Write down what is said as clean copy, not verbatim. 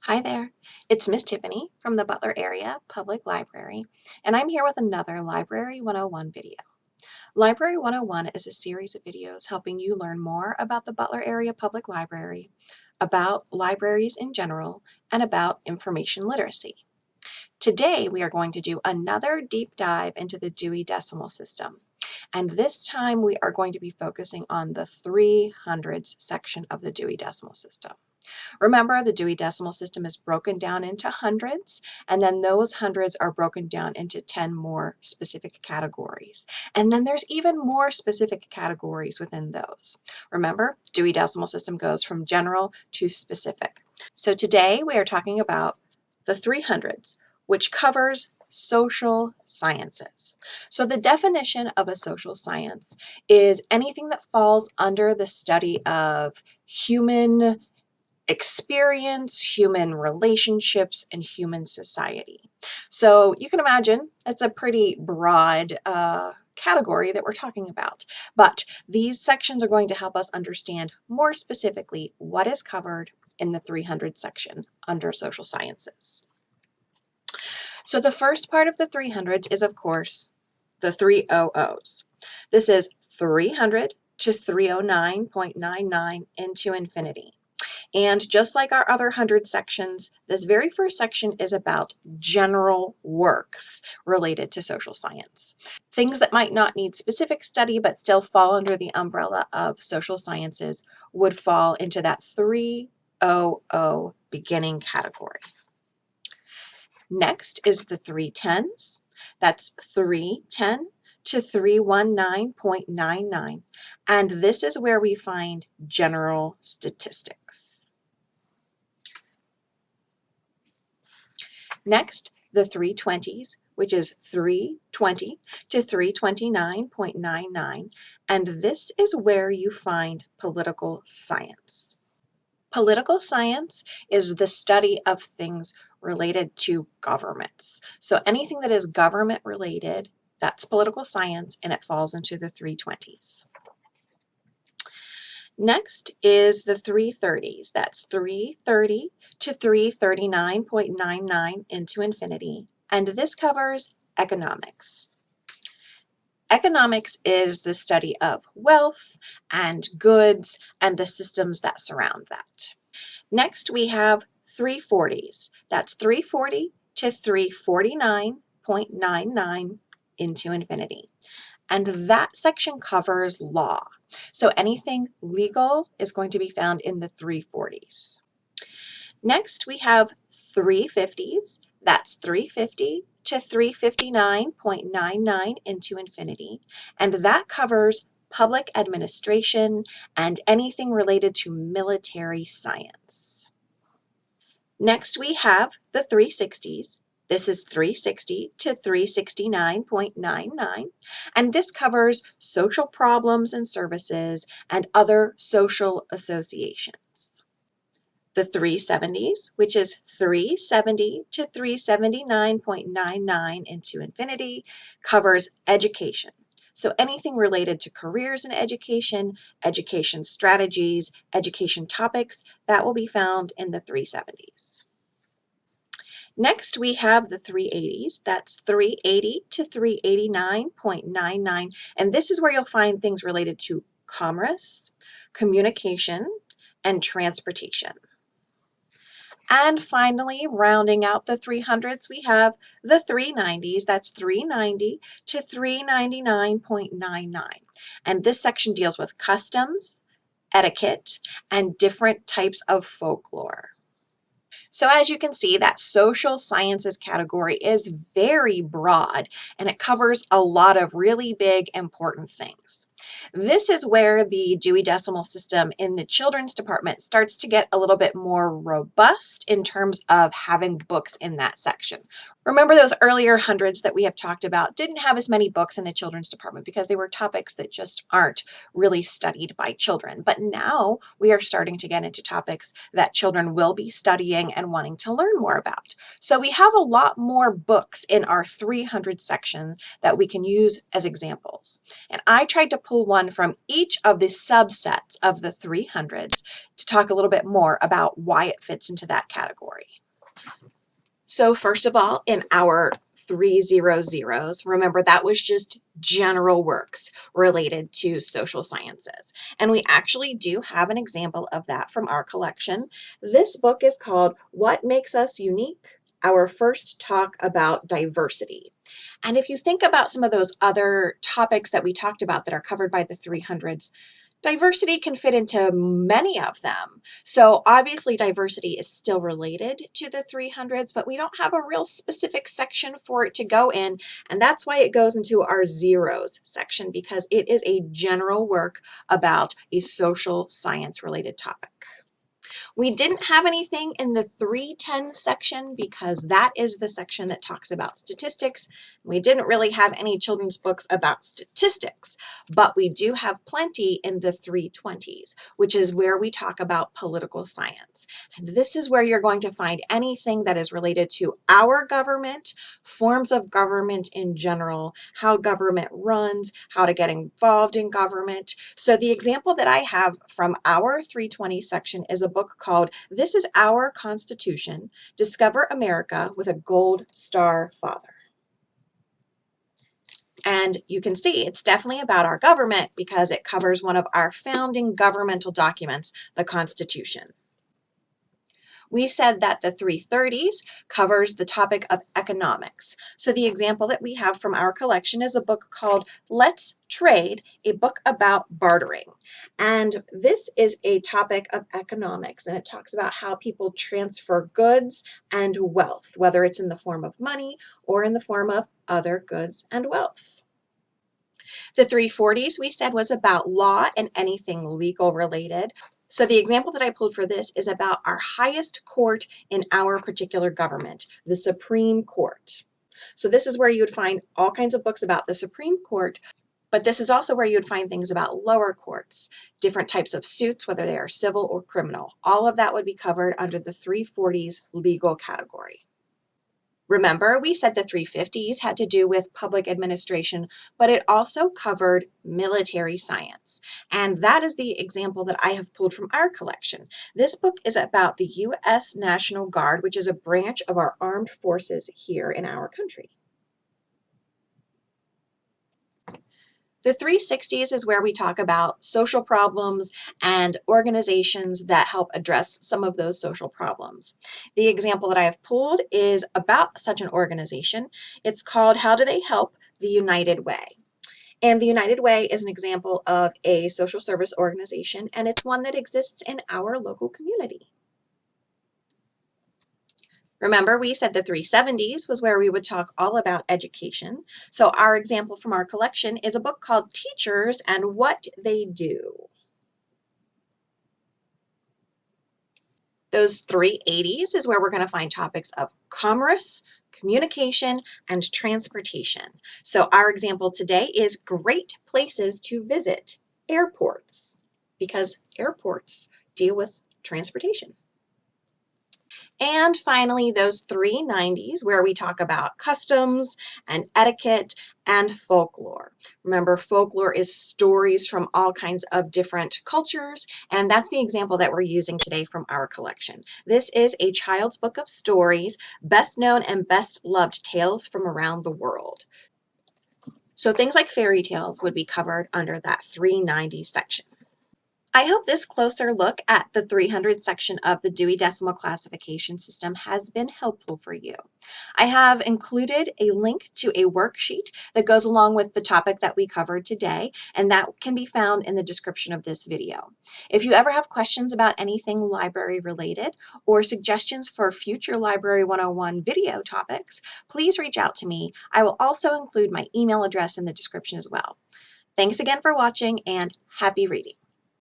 Hi there, it's Miss Tiffany from the Butler Area Public Library, and I'm here with another Library 101 video. Library 101 is a series of videos helping you learn more about the Butler Area Public Library, about libraries in general, and about information literacy. Today, we are going to do another deep dive into the Dewey Decimal System, and this time we are going to be focusing on the 300s section of the Dewey Decimal System. Remember, the Dewey Decimal System is broken down into hundreds, and then those hundreds are broken down into 10 more specific categories. And then there's even more specific categories within those. Remember, Dewey Decimal System goes from general to specific. So today we are talking about the 300s, which covers social sciences. So the definition of a social science is anything that falls under the study of human experience, human relationships, and human society. So you can imagine it's a pretty broad category that we're talking about, but these sections are going to help us understand more specifically what is covered in the 300 section under social sciences. So the first part of the 300s is, of course, the 300s. This is 300 to 309.99 into infinity. And just like our other 100 sections, this very first section is about general works related to social science. Things that might not need specific study but still fall under the umbrella of social sciences would fall into that 300 beginning category. Next is the 310s. That's 310 to 319.99. And this is where we find general statistics. Next, the 320s, which is 320 to 329.99. And this is where you find political science. Political science is the study of things related to governments. So anything that is government related, that's political science, and it falls into the 320s. Next is the 330s. That's 330 to 339.99 into infinity. And this covers economics. Economics is the study of wealth and goods and the systems that surround that. Next, we have 340s. That's 340 to 349.99 into infinity. And that section covers law. So anything legal is going to be found in the 340s. Next, we have 350s. That's 350 to 359.99 into infinity. And that covers public administration and anything related to military science. Next, we have the 360s. This is 360 to 369.99, and this covers social problems and services and other social associations. The 370s, which is 370 to 379.99 into infinity, covers education. So anything related to careers in education, education strategies, education topics, that will be found in the 370s. Next, we have the 380s. That's 380 to 389.99, and this is where you'll find things related to commerce, communication, and transportation. And finally, rounding out the 300s, we have the 390s. That's 390 to 399.99. And this section deals with customs, etiquette, and different types of folklore. So as you can see, that social sciences category is very broad, and it covers a lot of really big, important things. This is where the Dewey Decimal System in the children's department starts to get a little bit more robust in terms of having books in that section. Remember, those earlier hundreds that we have talked about didn't have as many books in the children's department because they were topics that just aren't really studied by children. But now we are starting to get into topics that children will be studying and wanting to learn more about. So we have a lot more books in our 300 section that we can use as examples. And I tried to pull one from each of the subsets of the 300s to talk a little bit more about why it fits into that category. So first of all, in our 300s, remember that was just general works related to social sciences. And we actually do have an example of that from our collection. This book is called What Makes Us Unique? Our First Talk About Diversity. And if you think about some of those other topics that we talked about that are covered by the 300s, diversity can fit into many of them. So obviously diversity is still related to the 300s, but we don't have a real specific section for it to go in. And that's why it goes into our zeros section, because it is a general work about a social science related topic. We didn't have anything in the 310 section because that is the section that talks about statistics. We didn't really have any children's books about statistics, but we do have plenty in the 320s, which is where we talk about political science. And this is where you're going to find anything that is related to our government, forms of government in general, how government runs, how to get involved in government. So the example that I have from our 320 section is a book called This is Our Constitution, Discover America with a Gold Star Father. And you can see it's definitely about our government because it covers one of our founding governmental documents, the Constitution. We said that the 330s covers the topic of economics. So the example that we have from our collection is a book called Let's Trade, a book about bartering. And this is a topic of economics, and it talks about how people transfer goods and wealth, whether it's in the form of money or in the form of other goods and wealth. The 340s we said was about law and anything legal related. So the example that I pulled for this is about our highest court in our particular government, the Supreme Court. So this is where you would find all kinds of books about the Supreme Court, but this is also where you would find things about lower courts, different types of suits, whether they are civil or criminal. All of that would be covered under the 340s legal category. Remember, we said the 350s had to do with public administration, but it also covered military science. And that is the example that I have pulled from our collection. This book is about the U.S. National Guard, which is a branch of our armed forces here in our country. The 360s is where we talk about social problems and organizations that help address some of those social problems. The example that I have pulled is about such an organization. It's called How Do They Help? The United Way. And the United Way is an example of a social service organization, and it's one that exists in our local community. Remember, we said the 370s was where we would talk all about education. So our example from our collection is a book called Teachers and What They Do. Those 380s is where we're going to find topics of commerce, communication, and transportation. So our example today is great places to visit, airports, because airports deal with transportation. And finally, those 390s where we talk about customs and etiquette and folklore. Remember, folklore is stories from all kinds of different cultures, and that's the example that we're using today from our collection. This is a child's book of stories, best known and best loved tales from around the world. So things like fairy tales would be covered under that 390 section. I hope this closer look at the 300 section of the Dewey Decimal Classification System has been helpful for you. I have included a link to a worksheet that goes along with the topic that we covered today, and that can be found in the description of this video. If you ever have questions about anything library related or suggestions for future Library 101 video topics, please reach out to me. I will also include my email address in the description as well. Thanks again for watching, and happy reading.